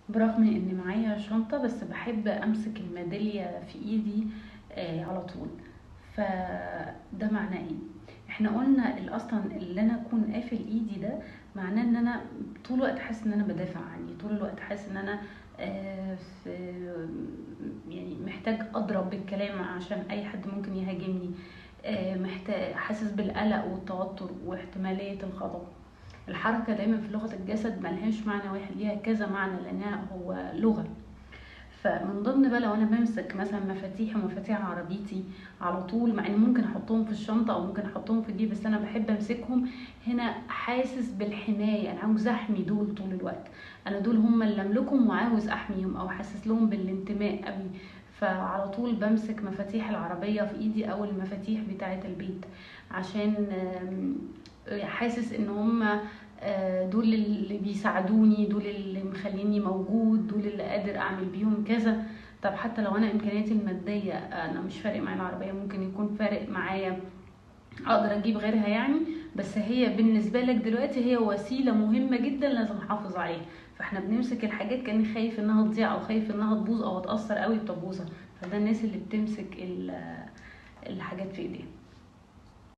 برغم ان معايا شنطة بس بحب امسك الميدالية في ايدي على طول. فده معناه ايه؟ احنا قلنا اصلا اللي انا اكون قافل ايدي ده معناه ان انا طول الوقت حاسس ان انا بدافع عني، طول الوقت حاسس ان انا في يعني محتاج اضرب بالكلام عشان اي حد ممكن يهاجمني. محتاج، حاسس بالقلق والتوتر واحتمالية الغضب. الحركة دايما في لغة الجسد ملهاش معنى واحد، ليها كذا معنى لأنها هو لغة. فمن ضمن بقى لو انا بمسك مثلا مفاتيحي ومفاتيح عربيتي على طول، مع اني ممكن احطهم في الشنطه او ممكن احطهم في دي، بس انا بحب امسكهم. هنا حاسس بالحمايه، انا عاوز احمي دول طول الوقت. انا دول هم اللي املكهم وعاوز احميهم او حاسس لهم بالانتماء قوي. فعلى طول بمسك مفاتيح العربيه في ايدي او المفاتيح بتاعه البيت، عشان حاسس ان هم دول اللي بيساعدوني، دول اللي مخليني موجود، دول اللي قادر اعمل بيهم كذا. طب حتى لو انا امكانياتي الماديه انا مش فارق معايا العربيه، ممكن يكون فارق معايا اقدر اجيب غيرها يعني، بس هي بالنسبه لك دلوقتي هي وسيله مهمه جدا لازم احافظ عليها. فاحنا بنمسك الحاجات كان خايف انها تضيع او خايف انها تبوظ او اتاثر قوي بتبوظها. فده الناس اللي بتمسك الحاجات في ايديها.